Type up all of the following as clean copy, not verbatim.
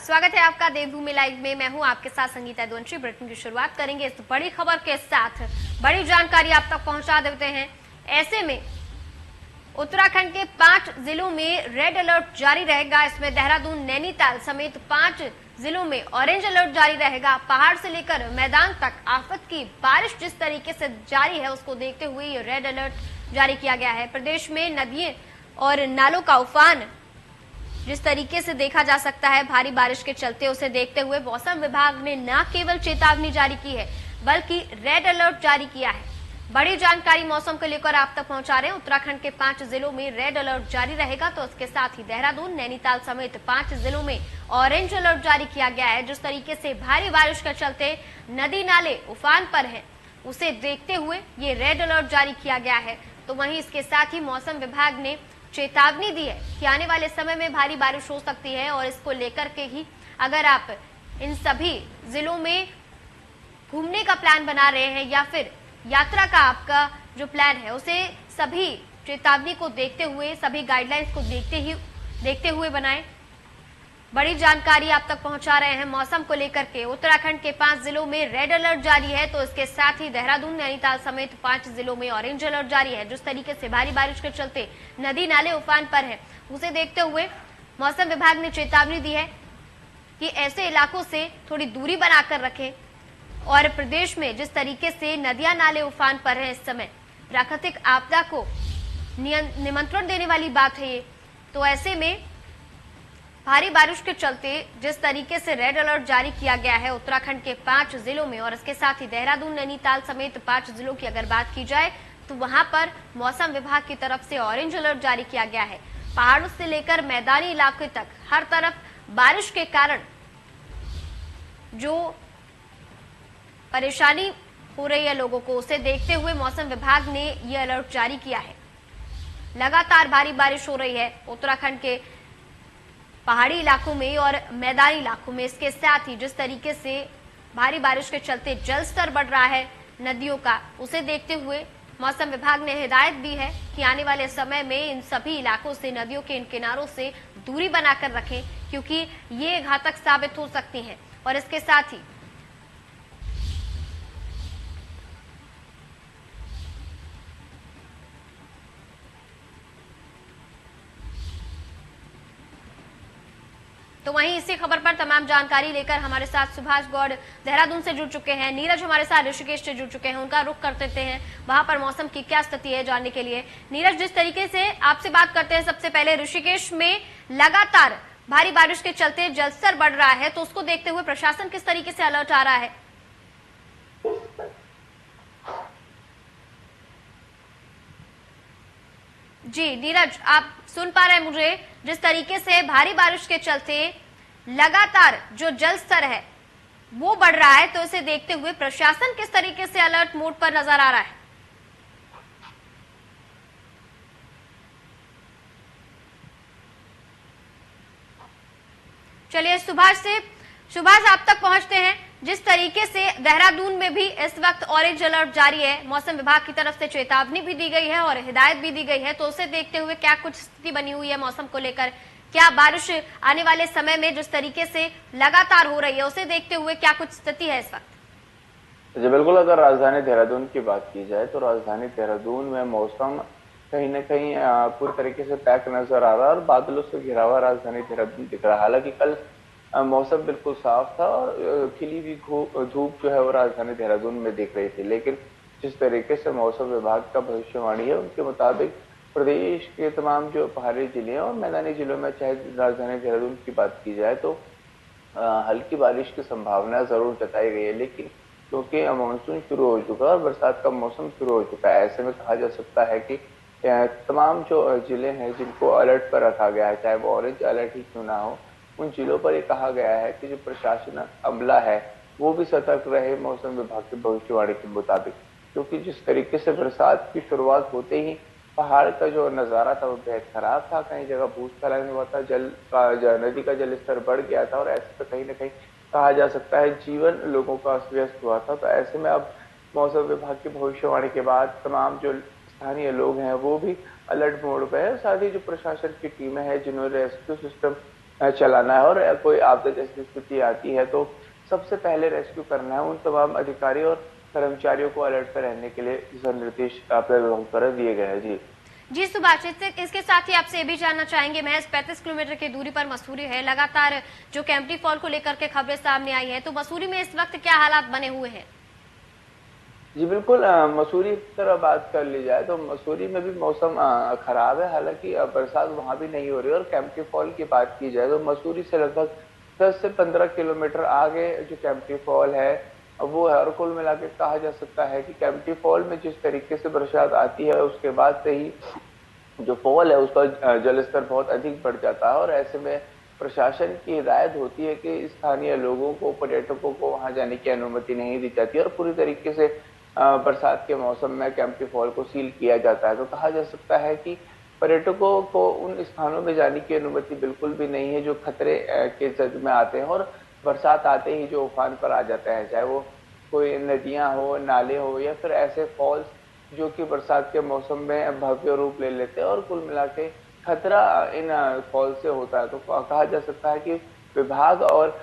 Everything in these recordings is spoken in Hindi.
स्वागत है आपका देवभूमि लाइव में। मैं हूं आपके साथ संगीता द्वंशी। बुलेटिन की शुरुआत करेंगे इस बड़ी खबर के साथ। बड़ी जानकारी आप तक पहुंचा देते हैं। ऐसे में उत्तराखंड के 5 जिलों में रेड अलर्ट जारी रहेगा। इसमें देहरादून, नैनीताल समेत 5 जिलों में ऑरेंज अलर्ट जारी रहेगा। पहाड़ से लेकर मैदान तक आफत की बारिश जिस तरीके से जारी है उसको देखते हुए ये रेड अलर्ट जारी किया गया है। प्रदेश में नदियों और नालों का उफान जिस तरीके से देखा जा सकता है भारी बारिश के चलते, उसे देखते हुए मौसम विभाग ने न केवल चेतावनी जारी की है बल्कि रेड अलर्ट जारी किया है। बड़ी जानकारी मौसम को लेकर आप तक पहुंचा रहे हैं। उत्तराखंड के 5 जिलों में रेड अलर्ट जारी रहेगा, तो इसके साथ ही देहरादून, नैनीताल समेत 5 जिलों में ऑरेंज अलर्ट जारी किया गया है। जिस तरीके से भारी बारिश के चलते नदी नाले उफान पर हैं, उसे देखते हुए ये रेड अलर्ट जारी किया गया है। तो वहीं इसके साथ ही मौसम विभाग ने चेतावनी दी है कि आने वाले समय में भारी बारिश हो सकती है और इसको लेकर के ही अगर आप इन सभी जिलों में घूमने का प्लान बना रहे हैं या फिर यात्रा का आपका जो प्लान है उसे सभी चेतावनी को देखते हुए, सभी गाइडलाइंस को देखते हुए बनाएं। बड़ी जानकारी आप तक पहुंचा रहे हैं मौसम को लेकर के। उत्तराखंड के 5 जिलों में रेड अलर्ट जारी है, तो इसके साथ ही देहरादून, नैनीताल समेत 5 जिलों में ऑरेंज अलर्ट जारी है। जिस तरीके से भारी बारिश के चलते नदी नाले उफान पर है, उसे देखते हुए मौसम विभाग ने चेतावनी दी है कि ऐसे इलाकों से थोड़ी दूरी बनाकर रखें। और प्रदेश में जिस तरीके से नदियां नाले उफान पर है, इस समय प्राकृतिक आपदा को निमंत्रण देने वाली बात है ये। तो ऐसे में भारी बारिश के चलते जिस तरीके से रेड अलर्ट जारी किया गया है उत्तराखंड के 5 जिलों में, और इसके साथ ही देहरादून, नैनीताल समेत 5 जिलों की अगर बात की जाए तो वहां पर मौसम विभाग की तरफ से ऑरेंज अलर्ट जारी किया गया है। पहाड़ों से लेकर मैदानी इलाके तक हर तरफ बारिश के कारण जो परेशानी हो रही है लोगों को, उसे देखते हुए मौसम विभाग ने यह अलर्ट जारी किया है। लगातार भारी बारिश हो रही है उत्तराखंड के पहाड़ी इलाकों में और मैदानी इलाकों में। इसके साथ ही जिस तरीके से भारी बारिश के चलते जल स्तर बढ़ रहा है नदियों का, उसे देखते हुए मौसम विभाग ने हिदायत दी है कि आने वाले समय में इन सभी इलाकों से, नदियों के इन किनारों से दूरी बनाकर रखें, क्योंकि ये घातक साबित हो सकती हैं। और इसके साथ ही तो वहीं इसी खबर पर तमाम जानकारी लेकर हमारे साथ सुभाष गौड़ देहरादून से जुड़ चुके हैं। नीरज हमारे साथ ऋषिकेश से जुड़ चुके हैं। उनका रुख कर देते हैं वहां पर मौसम की क्या स्थिति है जानने के लिए। नीरज, जिस तरीके से आपसे बात करते हैं, सबसे पहले ऋषिकेश में लगातार भारी बारिश के चलते जलस्तर बढ़ रहा है, तो उसको देखते हुए प्रशासन किस तरीके से अलर्ट आ रहा है? जी नीरज, आप सुन पा रहे हैं मुझे? जिस तरीके से भारी बारिश के चलते लगातार जो जल स्तर है वो बढ़ रहा है, तो इसे देखते हुए प्रशासन किस तरीके से अलर्ट मोड पर नजर आ रहा है? चलिए सुभाष आप तक पहुंचते हैं। जिस तरीके से देहरादून में भी इस वक्त ऑरेंज अलर्ट जारी है, मौसम विभाग की तरफ से चेतावनी भी दी गई है और हिदायत भी दी गई है, तो उसे देखते हुए क्या कुछ स्थिति बनी हुई है मौसम को लेकर? क्या बारिश आने वाले समय में जिस तरीके से लगातार हो रही है, उसे देखते हुए क्या कुछ स्थिति है इस वक्त? जी बिल्कुल, अगर राजधानी देहरादून की बात की जाए तो राजधानी देहरादून में मौसम कहीं न कहीं पूरी तरीके से पैक नजर आ रहा है और बादलों से घिरा हुआ राजधानी देहरादून दिख रहा है। हालांकि कल मौसम बिल्कुल साफ था और खिली हुई धूप जो है वो राजधानी देहरादून में दिख रही थी, लेकिन जिस तरीके से मौसम विभाग का भविष्यवाणी है उनके मुताबिक प्रदेश के तमाम जो पहाड़ी जिले हैं और मैदानी जिलों में, चाहे राजधानी देहरादून की बात की जाए तो हल्की बारिश की संभावना जरूर जताई गई है। लेकिन क्योंकि मानसून शुरू हो चुका है और बरसात का मौसम शुरू हो चुका है, ऐसे में कहा जा सकता है कि तमाम जो जिले हैं जिनको अलर्ट पर रखा गया है, चाहे वो ऑरेंज अलर्ट ही क्यों ना हो, उन जिलों पर ये कहा गया है कि जो प्रशासन अमला है वो भी सतर्क रहे मौसम विभाग की भविष्यवाणी के मुताबिक। क्योंकि जिस तरीके से बरसात की शुरुआत होते ही पहाड़ का जो नजारा था वो बेहद खराब था, कई जगह भूस्खलन हुआ था, नदी का जल स्तर बढ़ गया था और ऐसे तो कहीं ना कहीं कहा जा सकता है जीवन लोगों का अस्त व्यस्त हुआ था। तो ऐसे में अब मौसम विभाग की भविष्यवाणी के बाद तमाम जो स्थानीय लोग हैं वो भी अलर्ट मोड पे है। साथ ही जो प्रशासन की टीमें हैं जिन्होंने रेस्क्यू सिस्टम चलाना है, और कोई आपदा जैसी स्थिति आती है तो सबसे पहले रेस्क्यू करना है। उन तमाम अधिकारी और कर्मचारियों को अलर्ट पर रहने के लिए दिशा निर्देश आपदा विभाग द्वारा दिए गए हैं। जी जी सुभाष, इसके साथ ही आपसे ये भी जानना चाहेंगे, महज 35 किलोमीटर की दूरी पर मसूरी है, लगातार जो कैंपटी फॉल को लेकर के खबरें सामने आई है, तो मसूरी में इस वक्त क्या हालात बने हुए हैं? जी बिल्कुल, मसूरी की तरह बात कर ली जाए तो मसूरी में भी मौसम खराब है। हालांकि बरसात वहां भी नहीं हो रही है। और कैंपटी फॉल की बात की जाए तो मसूरी से लगभग 10 से 15 किलोमीटर आगे जो कैंपटी फॉल है वो है। और कुल मिला के कहा जा सकता है कि कैंपटी फॉल में जिस तरीके से बरसात आती है उसके बाद से ही जो फॉल है उसका जल स्तर बहुत अधिक बढ़ जाता है। और ऐसे में प्रशासन की हिदायत होती है कि स्थानीय लोगों को, पर्यटकों को वहां जाने की अनुमति नहीं दी जाती और पूरी तरीके से बरसात के मौसम में कैंपटी फॉल को सील किया जाता है। तो कहा जा सकता है कि पर्यटकों को उन स्थानों में जाने की अनुमति बिल्कुल भी नहीं है जो खतरे के जद में आते हैं और बरसात आते ही जो उफान पर आ जाता है, चाहे वो कोई नदियां हो, नाले हो या फिर ऐसे फॉल्स जो कि बरसात के मौसम में भव्य रूप ले लेते हैं। और कुल मिला के खतरा इन फॉल से होता है। तो कहा जा सकता है कि विभाग और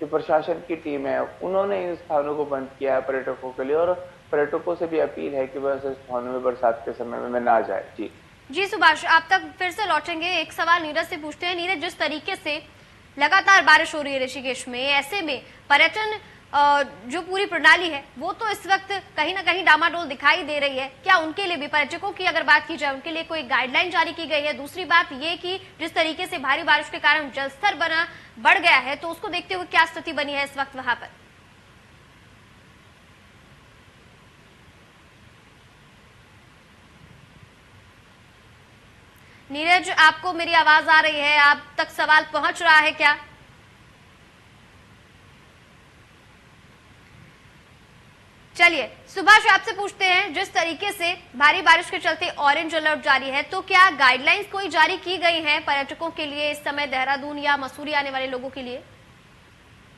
जो प्रशासन की टीम है उन्होंने इन स्थानों को बंद किया है पर्यटकों के लिए। और पर्यटकों से भी अपील है कि वह ऐसे स्थानों में बरसात के समय में ना जाए। जी जी सुभाष, आप तक फिर से लौटेंगे। एक सवाल नीरज से पूछते हैं। नीरज, जिस तरीके से लगातार बारिश हो रही है ऋषिकेश में, ऐसे में पर्यटन जो पूरी प्रणाली है वो तो इस वक्त कहीं ना कहीं डामाडोल दिखाई दे रही है। क्या उनके लिए भी, पर्यटकों की अगर बात की जाए, उनके लिए कोई गाइडलाइन जारी की गई है? दूसरी बात ये कि जिस तरीके से भारी बारिश के कारण जलस्तर बढ़ गया है, तो उसको देखते हुए क्या स्थिति बनी है इस वक्त वहां पर? नीरज, आपको मेरी आवाज आ रही है? आप तक सवाल पहुंच रहा है क्या? चलिए सुभाष, आपसे पूछते हैं, जिस तरीके से भारी बारिश के चलते ऑरेंज अलर्ट जारी है, तो क्या गाइडलाइंस कोई जारी की गई हैं पर्यटकों के लिए इस समय देहरादून या मसूरी आने वाले लोगों के लिए?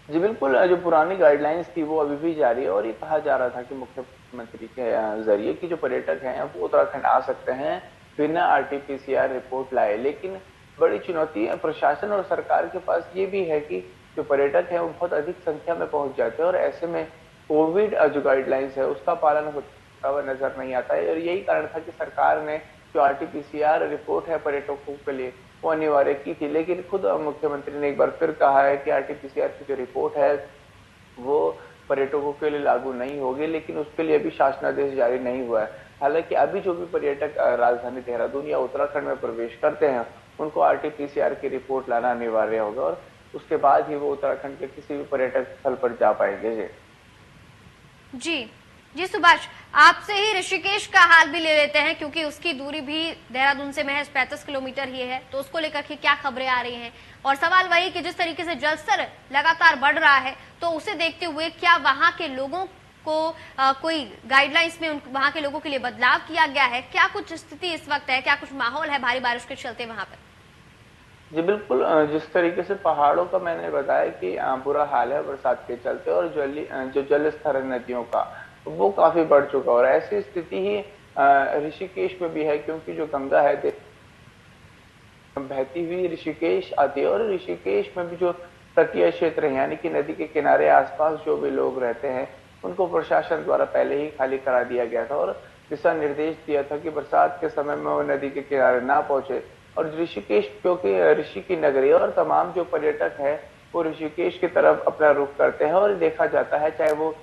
जी बिल्कुल, जो पुरानी गाइडलाइंस थी वो अभी भी जारी है। और ये कहा जा रहा था कि मुख्यमंत्री के जरिए कि जो पर्यटक हैं वो उत्तराखंड आ सकते हैं बिना आरटीपीसीआर रिपोर्ट लाए। लेकिन बड़ी चुनौती प्रशासन और सरकार के पास ये भी है कि जो पर्यटक हैं वो बहुत अधिक संख्या में पहुंच जाते हैं और ऐसे में कोविड जो गाइडलाइंस है उसका पालन होता हुआ नजर नहीं आता है। और यही कारण था कि सरकार ने जो आरटीपीसीआर रिपोर्ट है पर्यटकों के लिए वो अनिवार्य की थी। लेकिन खुद मुख्यमंत्री ने एक बार फिर कहा है कि आरटीपीसीआर की जो रिपोर्ट है वो पर्यटकों के लिए लागू नहीं होगी, लेकिन उसके लिए अभी शासनादेश जारी नहीं हुआ है। हालांकि अभी जो भी पर्यटक राजधानी देहरादून या उत्तराखंड में प्रवेश करते हैं उनको आरटीपीसीआर की रिपोर्ट लाना अनिवार्य होगा और उसके बाद ही वो उत्तराखंड के किसी भी पर्यटक स्थल पर जा पाएंगे। जी जी सुभाष, आपसे ही ऋषिकेश का हाल भी ले लेते हैं, क्योंकि उसकी दूरी भी देहरादून से महज 35 किलोमीटर ही है। तो उसको लेकर के क्या खबरें आ रही हैं? और सवाल वही कि जिस तरीके से जलस्तर लगातार बढ़ रहा है, तो उसे देखते हुए क्या वहां के लोगों को कोई गाइडलाइंस में वहां के लोगों के लिए बदलाव किया गया है? क्या कुछ स्थिति इस वक्त है, क्या कुछ माहौल है भारी बारिश के चलते वहां पर? जी बिल्कुल, जिस तरीके से पहाड़ों का मैंने बताया कि बुरा हाल है बरसात के चलते और जो जल स्तर है नदियों का वो काफी बढ़ चुका है। और ऐसी स्थिति ही ऋषिकेश में भी है, क्योंकि जो गंगा है बहती हुई ऋषिकेश आती है। और ऋषिकेश में भी जो तटीय क्षेत्र है यानी कि नदी के किनारे आसपास जो भी लोग रहते हैं उनको प्रशासन द्वारा पहले ही खाली करा दिया गया था और दिशा निर्देश दिया था कि बरसात के समय में वो नदी के किनारे ना पहुंचे। और ऋषिकेश क्योंकि ऋषि की नगरी है और तमाम जो पर्यटक है वो ऋषिकेश की तरफ अपना रुख करते हैं। और देखा जाता है चाहे वो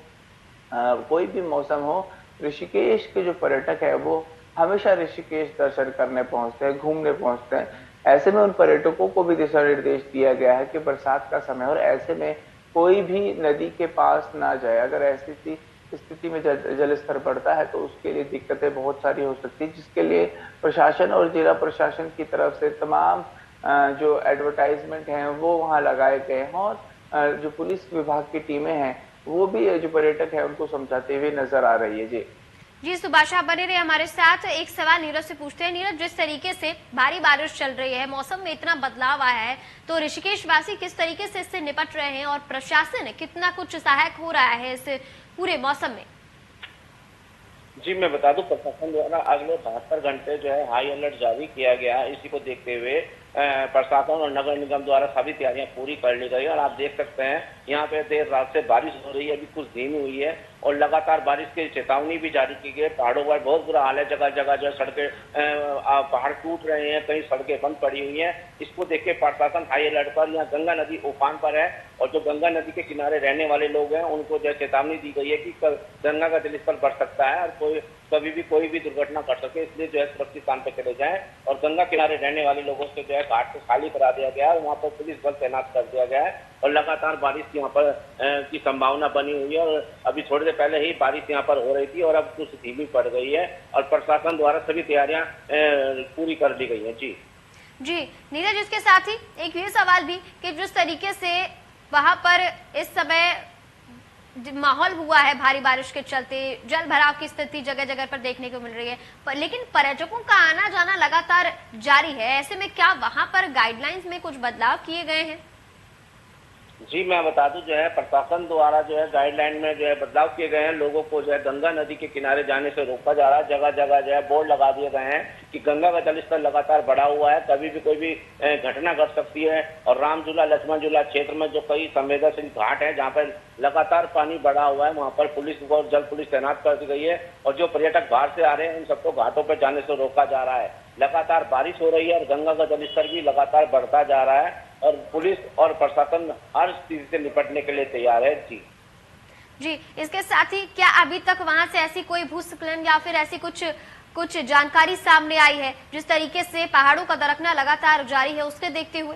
कोई भी मौसम हो, ऋषिकेश के जो पर्यटक है वो हमेशा ऋषिकेश दर्शन करने पहुंचते हैं, घूमने पहुंचते हैं। ऐसे में उन पर्यटकों को भी दिशा निर्देश दिया गया है कि बरसात का समय और ऐसे में कोई भी नदी के पास ना जाए। अगर ऐसी स्थिति में जल स्तर बढ़ता है तो उसके लिए दिक्कतें बहुत सारी हो सकती है, जिसके लिए प्रशासन और जिला प्रशासन की तरफ से तमाम जो एडवर्टाइजमेंट हैं वो वहां लगाए गए हैं। और जो पुलिस विभाग की टीमें हैं वो भी जो पर्यटक है उनको समझाते हुए नजर आ रही है। जी जी सुभाष, आप बने रहे हमारे साथ। एक सवाल नीरज से पूछते हैं। नीरज, जिस तरीके से भारी बारिश चल रही है, मौसम में इतना बदलाव आया है, तो ऋषिकेश वासी किस तरीके से इससे निपट रहे हैं और प्रशासन कितना कुछ सहायक हो रहा है इस पूरे मौसम में? जी, मैं बता दूं प्रशासन द्वारा अगले 72 घंटे जो है हाई अलर्ट जारी किया गया है। इसी को देखते हुए प्रशासन और नगर निगम द्वारा सभी तैयारियां पूरी कर ली गई है और आप देख सकते हैं यहाँ पे देर रात से बारिश हो रही है, अभी कुछ धीमी हुई है और लगातार बारिश की चेतावनी भी जारी की गई है। पहाड़ों पर बहुत बुरा हाल है, जगह जगह जो सड़कें पहाड़ टूट रहे हैं, कई सड़कें बंद पड़ी हुई हैं। इसको देख के प्रशासन हाई अलर्ट पर, यहाँ गंगा नदी उफान पर है और जो गंगा नदी के किनारे रहने वाले लोग हैं उनको जो चेतावनी दी गई है कि गंगा का जलस्तर बढ़ सकता है और कभी भी कोई भी दुर्घटना घट सके, इसलिए जो है सुरक्षित स्थान पर चले जाएं। और गंगा किनारे रहने वाले लोगों से जो है घाट को खाली करा दिया गया है, वहाँ पर पुलिस बल तैनात कर दिया गया है और लगातार बारिश यहाँ पर की संभावना बनी हुई है। और अभी थोड़ी देर पहले ही बारिश यहाँ पर हो रही थी और अब कुछ धीमी पड़ गई है और प्रशासन द्वारा सभी तैयारियां पूरी कर ली गई है। जी नीरज, इसके साथ ही एक ये सवाल भी कि जिस तरीके से वहां पर इस समय माहौल हुआ है भारी बारिश के चलते, जल भराव की स्थिति जगह जगह पर देखने को मिल रही है, लेकिन पर्यटकों का आना जाना लगातार जारी है। ऐसे में क्या वहां पर गाइडलाइंस में कुछ बदलाव किए गए हैं? जी, मैं बता दूं जो है प्रशासन द्वारा जो है गाइडलाइन में जो है बदलाव किए गए हैं। लोगों को जो है गंगा नदी के किनारे जाने से रोका जा रहा है। जगह जगह जो है बोर्ड लगा दिए गए हैं कि गंगा का जलस्तर लगातार बढ़ा हुआ है, कभी भी कोई भी घटना घट सकती है। और राम झूला लक्ष्मण झूला क्षेत्र में जो कई संवेदनशील घाट है जहाँ पर लगातार पानी बढ़ा हुआ है, वहाँ पर पुलिस और जल पुलिस तैनात कर दी गई है और जो पर्यटक बाहर से आ रहे हैं उन सबको घाटों पर जाने से रोका जा रहा है। लगातार बारिश हो रही है और गंगा का जलस्तर भी लगातार बढ़ता जा रहा है और पुलिस और प्रशासन हर स्थिति से निपटने के लिए तैयार है। जी, इसके साथ ही क्या अभी तक वहां से ऐसी कोई भूस्खलन या फिर ऐसी कुछ जानकारी सामने आई है जिस तरीके से पहाड़ों का दरकना लगातार जारी है, उसके देखते हुए?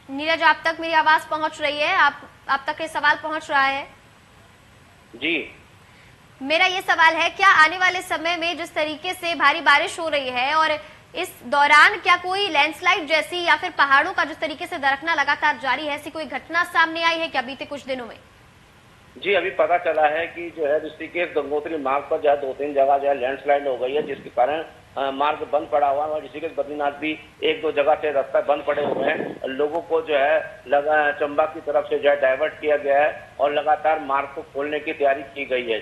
नीरज, आप तक मेरी आवाज पहुंच रही है? आप तक ये सवाल पहुंच रहा है? जी, मेरा ये सवाल है, क्या आने वाले समय में जिस तरीके से भारी बारिश हो रही है और इस दौरान क्या कोई लैंडस्लाइड जैसी या फिर पहाड़ों का जिस तरीके से दरकना लगातार जारी है, ऐसी कोई घटना सामने आई है क्या बीते कुछ दिनों में? जी, अभी पता चला है कि जो है ऋषिकेश गंगोत्री मार्ग पर जो है 2-3 जगह जो है लैंडस्लाइड हो गई है, जिसके कारण मार्ग बंद पड़ा हुआ है और ऋषिकेश बद्रीनाथ भी 1-2 जगह से रास्ता बंद पड़े हुए हैं। लोगों को जो है चंबा की तरफ से जो है डाइवर्ट किया गया है और लगातार मार्ग को खोलने की तैयारी की गई है।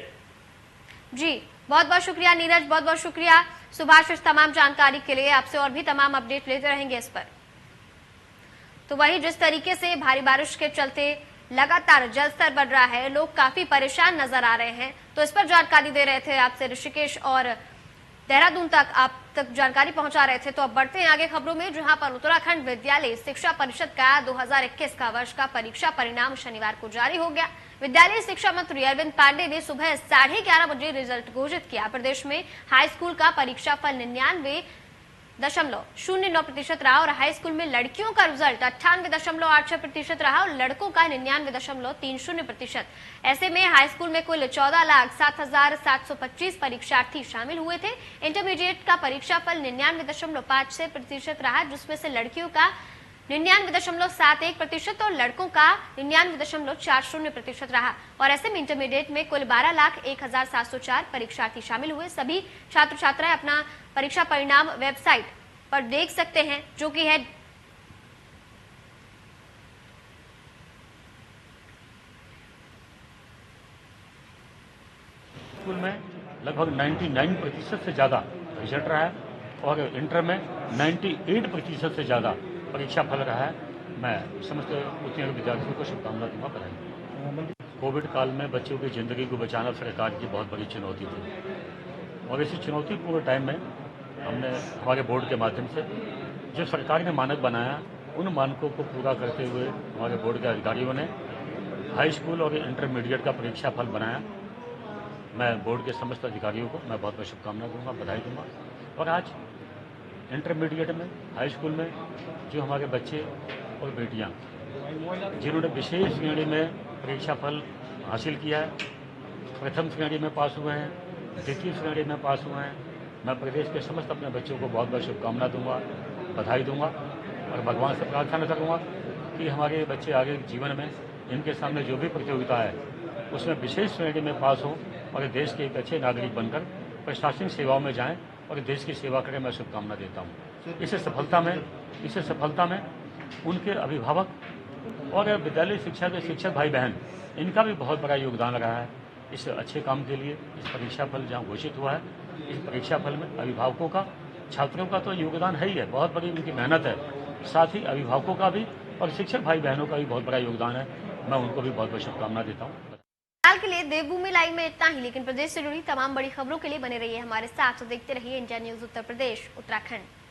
जी, बहुत बहुत शुक्रिया नीरज, बहुत बहुत शुक्रिया सुभाष इस तमाम जानकारी के लिए। आपसे और भी तमाम अपडेट लेते रहेंगे इस पर। तो वही जिस तरीके से भारी बारिश के चलते लगातार जल स्तर बढ़ रहा है, लोग काफी परेशान नजर आ रहे हैं, तो इस पर जानकारी दे रहे थे आपसे ऋषिकेश और देहरादून तक आप तक जानकारी पहुंचा रहे थे। तो अब बढ़ते हैं आगे खबरों में, जहां पर उत्तराखंड विद्यालय शिक्षा परिषद का 2021 का वर्ष का परीक्षा परिणाम शनिवार को जारी हो गया। विद्यालय शिक्षा मंत्री अरविंद पांडे ने सुबह 11:30 बजे रिजल्ट घोषित किया। प्रदेश में हाई स्कूल का परीक्षा फल 99.09% रहा और हाई स्कूल में लड़कियों का रिजल्ट 98.86% रहा और लड़कों का 99.30%। ऐसे में हाई स्कूल में कुल 14,07,725 परीक्षार्थी शामिल हुए थे। इंटरमीडिएट का परीक्षा फल 99.56% रहा, जिसमें से लड़कियों का 99.71% और लड़कों का 99.40% रहा। और ऐसे में इंटरमीडिएट में कुल 12,01,704 परीक्षार्थी शामिल हुए। सभी छात्र छात्राएं अपना परीक्षा परिणाम वेबसाइट पर देख सकते हैं, जो कि है स्कूल में लगभग 99% से ज़्यादा रिजल्ट रहा है और इंटर में 98% से ज़्यादा परीक्षा फल रहा है। मैं समस्त उत्तीर्ण विद्यार्थियों को शुभकामना दूंगा, बधाई। कोविड काल में बच्चों की ज़िंदगी को बचाना सरकार की बहुत बड़ी चुनौती थी और इसी चुनौतीपूर्ण टाइम में हमने हमारे बोर्ड के माध्यम से जो सरकार ने मानक बनाया, उन मानकों को पूरा करते हुए हमारे बोर्ड के अधिकारियों ने हाई स्कूल और इंटरमीडिएट का परीक्षा फल बनाया। मैं बोर्ड के समस्त अधिकारियों को मैं बहुत बहुत शुभकामना दूंगा, बधाई दूंगा। और आज इंटरमीडिएट में, हाई स्कूल में जो हमारे बच्चे और बेटियां जिन्होंने विशेष श्रेणी में परीक्षा फल हासिल किया है, प्रथम श्रेणी में पास हुए हैं, द्वितीय श्रेणी में पास हुए हैं, मैं प्रदेश के समस्त अपने बच्चों को बहुत बहुत शुभकामना दूंगा, बधाई दूंगा और भगवान से प्रार्थना करूंगा कि हमारे बच्चे आगे जीवन में इनके सामने जो भी प्रतियोगिता है उसमें विशेष श्रेणी में पास हों और देश के एक अच्छे नागरिक बनकर प्रशासनिक सेवाओं में जाएं और देश की सेवा करें, मैं शुभकामना देता हूँ। इस सफलता में उनके अभिभावक और विद्यालय शिक्षा के शिक्षक भाई बहन, इनका भी बहुत बड़ा योगदान रहा है इस अच्छे काम के लिए। इस परीक्षा फल जहाँ घोषित हुआ है, इस परीक्षा फल में अभिभावकों का, छात्रों का तो योगदान है ही है, बहुत बड़ी उनकी मेहनत है, साथ ही अभिभावकों का भी और शिक्षक भाई बहनों का भी बहुत बड़ा योगदान है। मैं उनको भी बहुत बहुत शुभकामना देता हूँ। फिलहाल के लिए देवभूमि लाइव में इतना ही, लेकिन प्रदेश से जुड़ी तमाम बड़ी खबरों के लिए बने रहिए हमारे साथ। देखते रहिए इंडिया न्यूज उत्तर प्रदेश उत्तराखंड।